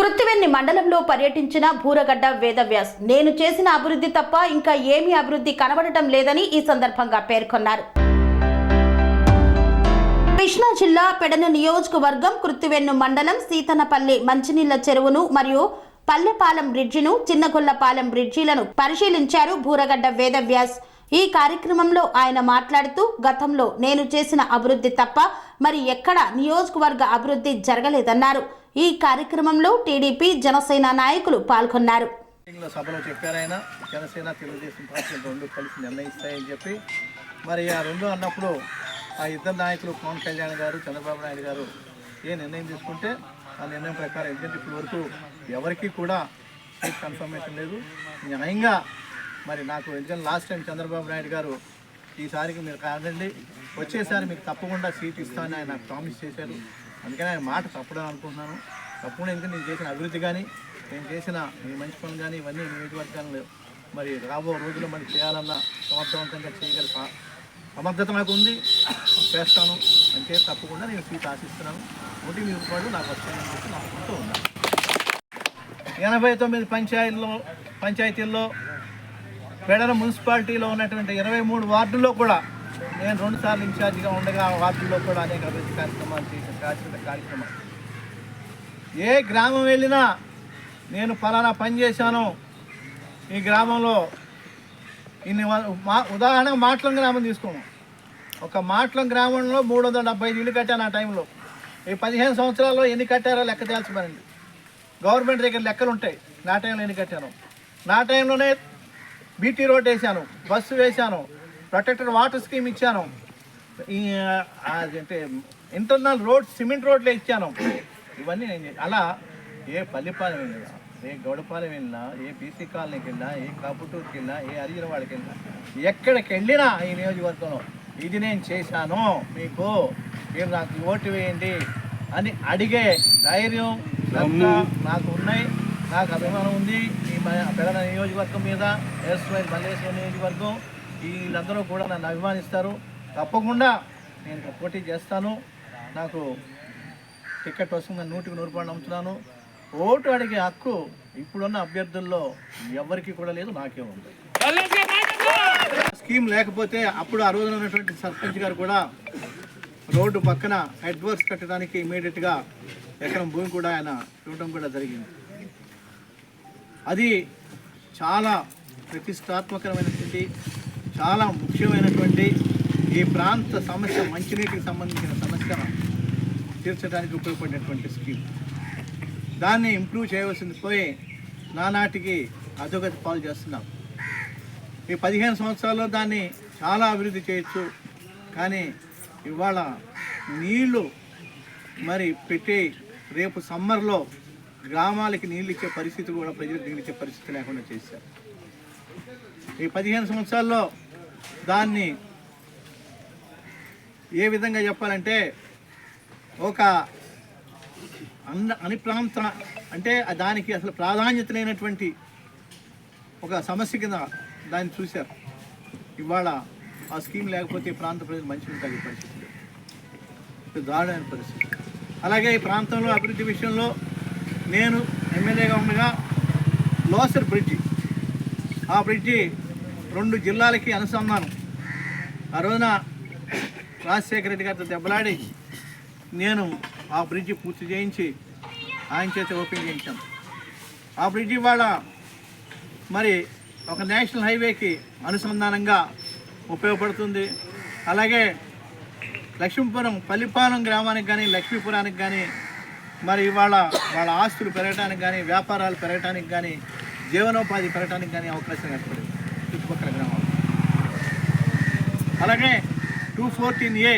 కృత్తివెన్ని మండలంలో పర్యటించిన బూరగడ్డ వేదవ్యాస్ నేను చేసిన అభివృద్ధి తప్ప ఇంకా ఏమీ అభివృద్ధి కనబడటం లేదని ఈ సందర్భంగా పేర్కొన్నారు. కృష్ణా జిల్లా పెడన నియోజకవర్గం కృత్తివెన్ను మండలం సీతనపల్లి మంచినీళ్ల చెరువును మరియు పల్లెపాలెం బ్రిడ్జిను చిన్నగొల్లపాలెం బ్రిడ్జిలను పరిశీలించారు బూరగడ్డ వేదవ్యాస్. ఈ కార్యక్రమంలో ఆయన మాట్లాడుతూ గతంలో నేను చేసిన అభివృద్ధి తప్ప మరి ఎక్కడ నియోజకవర్గ అభివృద్ధి జరగలేదన్నారు. ఈ కార్యక్రమంలో టీడీపీ జనసేన నాయకులు పాల్గొన్నారు. సభలో చెప్పారైనా జనసేన తెలుగుదేశం పార్టీలు రెండు కలిసి నిర్ణయిస్తాయని చెప్పి మరి ఆ రెండు అన్నప్పుడు ఆ ఇద్దరు నాయకులు పవన్ కళ్యాణ్ గారు చంద్రబాబు నాయుడు గారు ఏ నిర్ణయం తీసుకుంటే ఆ నిర్ణయం ప్రకారం ఎందుకంటే ఇప్పటి వరకు ఎవరికి కూడా సీట్ కన్ఫర్మేషన్ లేదు. న్యాయంగా మరి నాకు ఎందుకంటే లాస్ట్ టైం చంద్రబాబు నాయుడు గారు ఈసారికి మీరు కాదండి వచ్చేసారి మీకు తప్పకుండా సీట్ ఇస్తానని ఆయన నాకు ప్రామిస్ చేశారు. అందుకని ఆయన మాట తప్పడని అనుకుంటున్నాను. తప్పకుండా ఎందుకంటే నేను చేసిన అభివృద్ధి కానీ నేను చేసిన ఈ మంచి పనులు కానీ ఇవన్నీ నియోజకవర్గాలు మరి రాబో రోజుల్లో మరి చేయాలన్న సమర్థవంతంగా చేయగల సమర్థత నాకు ఉంది, చేస్తాను. అంటే తప్పకుండా నేను సీట్ ఆశిస్తున్నాను. 1 రూపాయలు నాకు వస్తాయని చెప్పి నమ్ముకుంటూ ఉన్నాను. 89 పంచాయతీల్లో పెడన మున్సిపాలిటీలో ఉన్నటువంటి 23 వార్డుల్లో కూడా నేను 2 సార్లు ఇన్ఛార్జిగా ఉండగా వార్డుల్లో కూడా అనేక అభివృద్ధి కార్యక్రమాలు చేసిన కార్యక్రమాలు ఏ గ్రామం వెళ్ళినా నేను ఫలానా పని చేశాను ఈ గ్రామంలో ఇన్ని ఉదాహరణకు మాట్లం గ్రామం తీసుకోము. ఒక మాట్లం గ్రామంలో 375 ఇళ్ళు కట్టాను ఆ టైంలో. ఈ 15 సంవత్సరాల్లో ఎన్ని కట్టారో లెక్క తేల్చమనండి. గవర్నమెంట్ దగ్గర లెక్కలు ఉంటాయి. నా టైంలో ఎన్ని కట్టాను. నా టైంలోనే బీటీ రోడ్ వేసాను, బస్సు వేసాను, ప్రొటెక్టెడ్ వాటర్ స్కీమ్ ఇచ్చాను, అంటే ఇంటర్నల్ రోడ్స్ సిమెంట్ రోడ్లు ఇచ్చాను. ఇవన్నీ నేను అలా ఏ పల్లిపాలెం వెళ్ళినా, ఏ గౌడపాలెం వెళ్ళినా, ఏ బీసీ కాలనీకి వెళ్ళినా, ఏ కాపుటూరుకి వెళ్ళినా, ఏ అరిజనవాడికి వెళ్ళినా, ఎక్కడికి వెళ్ళినా ఈ నియోజకవర్గంలో ఇది నేను చేశాను, మీకు మీరు నాకు ఓటు వేయండి అని అడిగే ధైర్యం నాకు ఉన్నాయి. నాకు అభిమానం ఉంది ఈ పెడన నియోజకవర్గం మీద. మల్లేశ్వరం నియోజకవర్గం వీళ్ళందరూ కూడా నన్ను అభిమానిస్తారు. తప్పకుండా నేను పోటీ చేస్తాను. నాకు టికెట్ వస్తుంది, 100కి 100 రూపాయలు నమ్ముతున్నాను. ఓటు అడిగే హక్కు ఇప్పుడున్న అభ్యర్థుల్లో ఎవరికి కూడా లేదు, నాకే ఉంది. స్కీమ్ లేకపోతే అప్పుడు ఆ రోజున ఉన్నటువంటి సర్పంచ్ గారు కూడా రోడ్డు పక్కన హెడ్ వర్క్స్ కట్టడానికి ఇమీడియట్గా ఎకరం భూమి కూడా ఆయన ఇవ్వడం కూడా జరిగింది. అది చాలా ప్రతిష్టాత్మకమైనటువంటి చాలా ముఖ్యమైనటువంటి ఈ ప్రాంత సమస్య మంచినీటికి సంబంధించిన సమస్యను తీర్చడానికి ఉపయోగపడినటువంటి స్కీమ్. దాన్ని ఇంప్రూవ్ చేయవలసింది పోయి నానాటికి అధోగతి పాలు చేస్తున్నాం. ఈ 15 సంవత్సరాల్లో దాన్ని చాలా అభివృద్ధి చేయొచ్చు. కానీ ఇవాళ నీళ్లు మరి పెట్టి రేపు సమ్మర్లో గ్రామాలకి నీళ్ళు ఇచ్చే పరిస్థితి కూడా ప్రజలకు నీళ్ళు ఇచ్చే పరిస్థితి లేకుండా చేశారు. ఈ 15 సంవత్సరాల్లో దాన్ని ఏ విధంగా చెప్పాలంటే ఒక అన్ని ప్రాంత అంటే దానికి అసలు ప్రాధాన్యత లేనటువంటి ఒక సమస్య కింద దాన్ని చూశారు. ఇవాళ ఆ స్కీమ్ లేకపోతే ప్రాంత ప్రజలు మంచిగా ఉంటుంది పరిస్థితి, దారుణమైన పరిస్థితి. అలాగే ఈ ప్రాంతంలో అభివృద్ధి విషయంలో నేను ఎమ్మెల్యేగా ఉండగా లోసర్ బ్రిడ్జి, ఆ బ్రిడ్జి 2 జిల్లాలకి అనుసంధానం. ఆ రోజున రాజశేఖర రెడ్డి గారితో దెబ్బలాడి నేను ఆ బ్రిడ్జి పూర్తి చేయించి ఆయన చేత ఓపెన్ చేయించాను. ఆ బ్రిడ్జి వాళ్ళ మరి ఒక నేషనల్ హైవేకి అనుసంధానంగా ఉపయోగపడుతుంది. అలాగే లక్ష్మీపురం పల్లిపాలెం గ్రామానికి కానీ లక్ష్మీపురానికి కానీ మరి ఇవాళ వాళ్ళ ఆస్తులు పెరగడానికి కానీ వ్యాపారాలు పెరగడానికి కానీ జీవనోపాధి పెరగడానికి కానీ అవకాశం ఏర్పడింది చుట్టుపక్కల గ్రామాలు. అలాగే 214A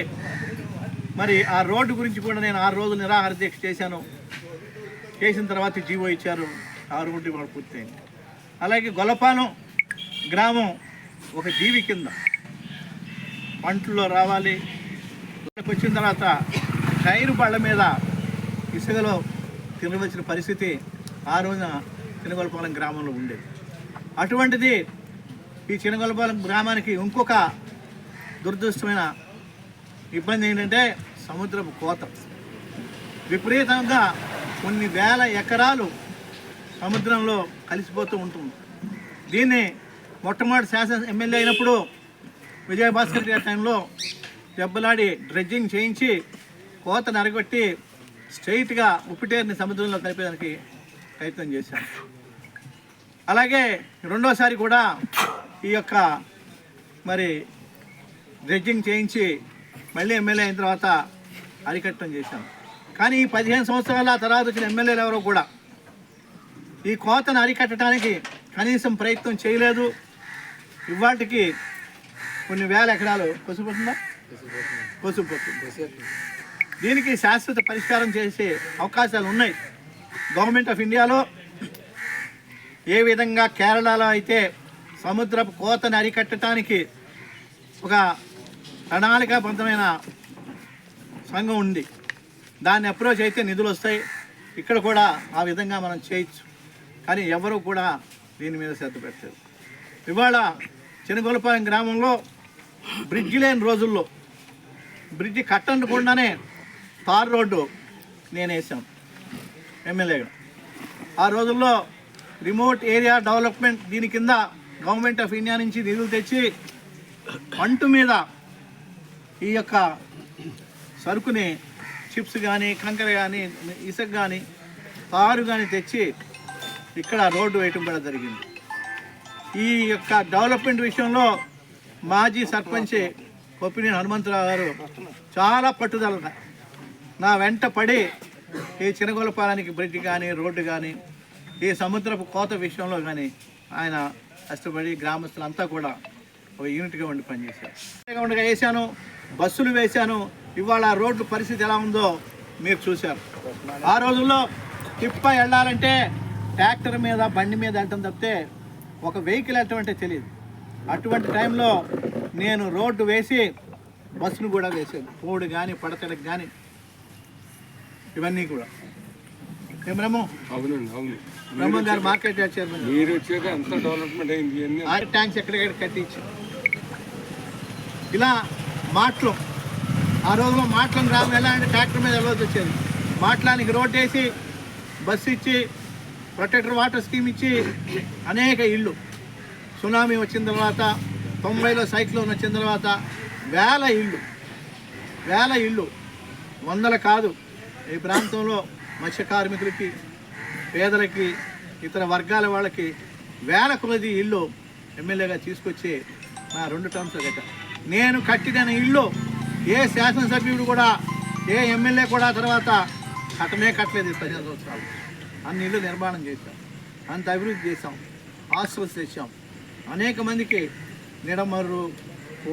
మరి ఆ రోడ్డు గురించి కూడా నేను 6 రోజులు నిరాహార దీక్ష చేశాను. చేసిన తర్వాత జీవో ఇచ్చారు, ఆ రోడ్డు కూడా పూర్తయింది. అలాగే గొల్లపాలెం గ్రామం ఒక జీవి కింద పంటల్లో రావాలి. వచ్చిన తర్వాత టైరు బళ్ళ మీద ఇసుకలో తినవలసిన పరిస్థితి ఆ రోజున చినగొల్లపాలెం గ్రామంలో ఉండేది. అటువంటిది ఈ చినగొల్లపాలెం గ్రామానికి ఇంకొక దురదృష్టమైన ఇబ్బంది ఏంటంటే సముద్రపు కోత. విపరీతంగా కొన్ని వేల ఎకరాలు సముద్రంలో కలిసిపోతూ ఉంటుంది. దీన్ని మొట్టమొదటి శాసన ఎమ్మెల్యే అయినప్పుడు విజయభాస్కర్ గారి టైంలో దెబ్బలాడి డ్రెడ్జింగ్ చేయించి కోతను అరగొట్టి స్ట్రైట్గా ఉప్పుటేరుని సముద్రంలో కలిపేదానికి ప్రయత్నం చేశాను. అలాగే రెండోసారి కూడా ఈ యొక్క మరి డ్రెడ్జింగ్ చేయించి మళ్ళీ ఎమ్మెల్యే అయిన తర్వాత అరికట్టడం చేశాను. కానీ ఈ 15 సంవత్సరాల తర్వాత వచ్చిన ఎమ్మెల్యేలు ఎవరో కూడా ఈ కోతను అరికట్టడానికి కనీసం ప్రయత్నం చేయలేదు. ఇవాటికి కొన్ని వేల ఎకరాలు పసుపుతుందా పసుపుతుంది. దీనికి శాశ్వత పరిష్కారం చేసే అవకాశాలు ఉన్నాయి. గవర్నమెంట్ ఆఫ్ ఇండియాలో ఏ విధంగా కేరళలో అయితే సముద్రపు కోతను అరికట్టడానికి ఒక ప్రణాళికాబద్ధమైన సంఘం ఉంది. దాన్ని అప్రోచ్ అయితే నిధులు వస్తాయి. ఇక్కడ కూడా ఆ విధంగా మనం చేయొచ్చు. కానీ ఎవరు కూడా దీని మీద శ్రద్ధ పెట్టలేదు. ఇవాళ చినగొలపాలెం గ్రామంలో బ్రిడ్జి లేని రోజుల్లో బ్రిడ్జి కట్టకుండానే తార్ రోడ్డు నేను వేసాను ఎమ్మెల్యేగా. ఆ రోజుల్లో రిమోట్ ఏరియా డెవలప్మెంట్ దీని కింద గవర్నమెంట్ ఆఫ్ ఇండియా నుంచి నిధులు తెచ్చి అంటు మీద ఈ యొక్క సరుకుని చిప్స్ కానీ కంకర కానీ ఇసుక కానీ తారు కానీ తెచ్చి ఇక్కడ రోడ్డు వేయటం కూడా జరిగింది. ఈ యొక్క డెవలప్మెంట్ విషయంలో మాజీ సర్పంచ్ కొప్పినేని హనుమంతరావు గారు చాలా పట్టుదల నా వెంట పడి ఈ చినగొలపాలెనికి బ్రిడ్జ్ కానీ రోడ్డు కానీ ఈ సముద్రపు కోత విషయంలో కానీ ఆయన కష్టపడి గ్రామస్తులంతా కూడా ఒక యూనిట్గా ఉండి పనిచేశారు. ఉండగా వేశాను, బస్సులు వేశాను. ఇవాళ రోడ్డు పరిస్థితి ఎలా ఉందో మీరు చూశారు. ఆ రోజుల్లో తిప్ప వెళ్ళాలంటే ట్రాక్టర్ మీద బండి మీద వెళ్ళటం తప్పితే ఒక వెహికల్ వెళ్ళటం అంటే తెలియదు. అటువంటి టైంలో నేను రోడ్డు వేసి బస్సును కూడా వేసాను. పోడు కానీ పడతడకు కానీ ఇవన్నీ కూడా. ఏమేమో బ్రహ్మ గారు మార్కెట్ చైర్మన్ ట్యాంక్స్ ఎక్కడెక్కడ కట్టించి ఇలా మాటలు. ఆ రోజులో మాటలం గ్రామం ఎలా అంటే ట్రాక్టర్ మీద వెళ్ళవలసి వచ్చేది. మాటలానికి రోడ్ వేసి బస్సు ఇచ్చి ప్రొటెక్టర్ వాటర్ స్కీమ్ ఇచ్చి అనేక ఇళ్ళు. సునామీ వచ్చిన తర్వాత 90లో సైక్లోన్ వచ్చిన తర్వాత వేల ఇళ్ళు వందల కాదు. ఈ ప్రాంతంలో మత్స్య కార్మికులకి, పేదలకి, ఇతర వర్గాల వాళ్ళకి వేల కొలది ఇళ్ళు ఎమ్మెల్యేగా తీసుకొచ్చి నా 2 టర్మ్స్లో కట్టాను. నేను కట్టిన ఇల్లు ఏ శాసనసభ్యుడు కూడా, ఏ ఎమ్మెల్యే కూడా తర్వాత కట్టలేదు. 15 సంవత్సరాలు అన్ని ఇళ్ళు నిర్మాణం చేశాం, అంత అభివృద్ధి చేశాం, హాస్టల్స్ తెచ్చాం. అనేక మందికి నిడమర్రు,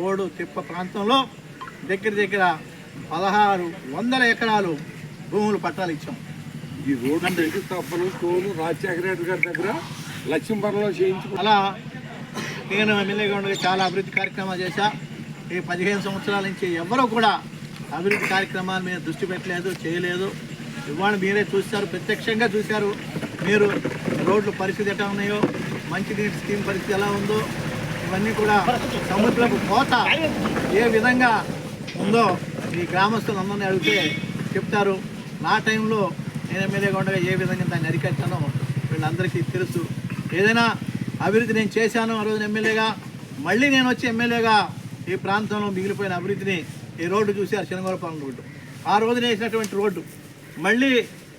ఓడు, తిప్ప ప్రాంతంలో దగ్గర 1600 ఎకరాలు భూములు పట్టాలు ఇచ్చాం. ఈ రోడ్డు తప్పను తోలు రాజశేఖర రెడ్డి గారి దగ్గర లక్ష్మీపురంలో చేయించు. అలా నేను ఎమ్మెల్యేగా ఉండగా చాలా అభివృద్ధి కార్యక్రమాలు చేశా. ఈ 15 సంవత్సరాల నుంచి ఎవరూ కూడా అభివృద్ధి కార్యక్రమాల మీద దృష్టి పెట్టలేదు, చేయలేదు. ఇవాళ మీరే చూశారు, ప్రత్యక్షంగా చూశారు. మీరు రోడ్ల పరిస్థితి ఎట్లా ఉన్నాయో, మంచినీటి స్కీమ్ పరిస్థితి ఎలా ఉందో, ఇవన్నీ కూడా సముద్రపు కోత ఏ విధంగా ఉందో ఈ గ్రామస్తులందరినీ అడిగితే చెప్తారు. నా టైంలో నేను ఎమ్మెల్యేగా ఉండగా ఏ విధంగా దాన్ని అరికట్టానో వీళ్ళందరికీ తెలుసు. ఏదైనా అభివృద్ధి నేను చేశాను ఆ రోజున ఎమ్మెల్యేగా. మళ్ళీ నేను వచ్చి ఎమ్మెల్యేగా ఈ ప్రాంతంలో మిగిలిపోయిన అభివృద్ధిని, ఈ రోడ్డు చూశారు, చినగొలపాలెం రోడ్డు. ఆ రోజున వేసినటువంటి రోడ్డు మళ్ళీ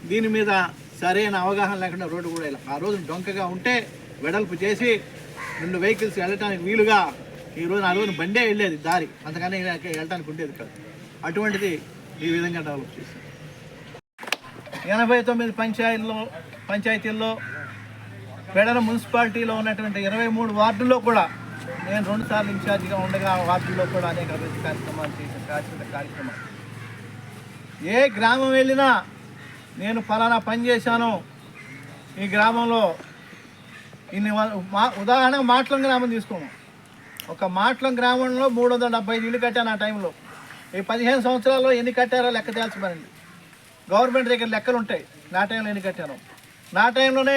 దీని మీద సరైన అవగాహన లేకుండా రోడ్డు కూడా ఇలా. ఆ రోజు డొంకగా ఉంటే వెడల్పు చేసి 2 వెహికల్స్ వెళ్ళటానికి వీలుగా ఈ రోజున ఆ రోజున బండే వెళ్ళేది దారి, అంతకన్నా వెళ్ళటానికి ఉండేది కాదు. అటువంటిది ఈ విధంగా డెవలప్ చేశారు. 89 పంచాయతీల్లో పెడన మున్సిపాలిటీలో ఉన్నటువంటి 23 వార్డుల్లో కూడా నేను 2 సార్లు ఇన్ఛార్జిగా ఉండగా ఆ వార్డుల్లో కూడా అనేక అభివృద్ధి కార్యక్రమాలు చేసిన కార్యక్రమాలు. ఏ గ్రామం వెళ్ళినా నేను ఫలానా పని చేశాను ఈ గ్రామంలో. ఉదాహరణకు మాట్లం గ్రామం తీసుకున్నాం. ఒక మాట్లం గ్రామంలో 375 ఇళ్ళు కట్టాను ఆ టైంలో. ఈ 15 సంవత్సరాల్లో ఎన్ని కట్టారో లెక్క తేల్చమనండి. గవర్నమెంట్ దగ్గర లెక్కలు ఉంటాయి. నా టైంలో ఎన్ని కట్టాను. నా టైంలోనే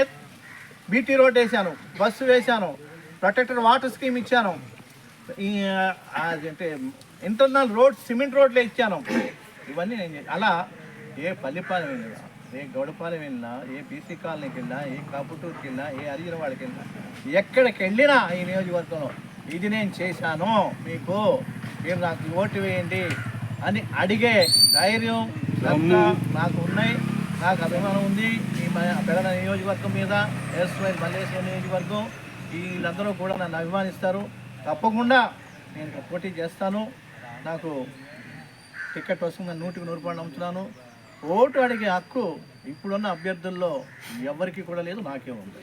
బీటీ రోడ్ వేసాను, బస్సు వేశాను, ప్రొటెక్టెడ్ వాటర్ స్కీమ్ ఇచ్చాను, అంటే ఇంటర్నల్ రోడ్ సిమెంట్ రోడ్లే ఇచ్చాను. ఇవన్నీ నేను అలా ఏ పల్లిపాలెం వెళ్ళినా, ఏ గౌడపాలెం వెళ్ళినా, ఏ బీసీ కాలనీకి వెళ్ళినా, ఏ కాపుటూరుకి వెళ్ళినా, ఏ హరిజనవాడికి వెళ్ళినా, ఎక్కడికి వెళ్ళినా ఈ నియోజకవర్గంలో ఇది నేను చేశాను, మీకు మీరు నాకు ఓటు వేయండి అని అడిగే ధైర్యం నాకు ఉన్నాయి. నాకు అభిమానం ఉంది ఈ పెడన నియోజకవర్గం మీద. ఎస్వై మల్లేశ్వరం నియోజకవర్గం వీళ్ళందరూ కూడా నన్ను అభిమానిస్తారు. తప్పకుండా నేను పోటీ చేస్తాను. నాకు టికెట్ వస్తుందని 100% నమ్ముతున్నాను. ఓటు అడిగే హక్కు ఇప్పుడున్న అభ్యర్థుల్లో ఎవరికి కూడా లేదు, నాకే ఉంది.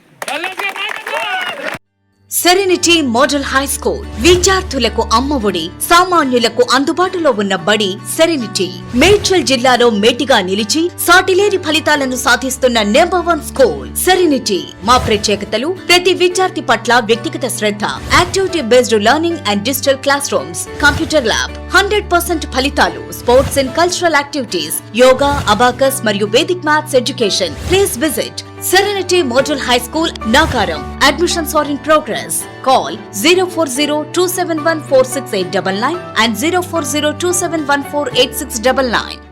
సెరెనిటీ మోడల్ హై స్కూల్ విద్యార్థులకు అమ్మఒడి, సామాన్యులకు అందుబాటులో ఉన్న బడి సెరెనిటీ. మేడ్చల్ జిల్లాలో మేటిగా నిలిచి సాటిలేని ఫలితాలను సాధిస్తున్న నంబర్ 1 స్కూల్ సెరెనిటీ. మా ప్రత్యేకతలు ప్రతి విద్యార్థి పట్ల వ్యక్తిగత శ్రద్ధ, activity based learning and digital classrooms, computer lab, 100% ఫలితాలు, sports and cultural activities, yoga, abacus మరియు Vedic maths education. Please visit Serenity Model High School, Nagaram. Admissions are in progress. Call 040-271-46899 and 040-271-48699.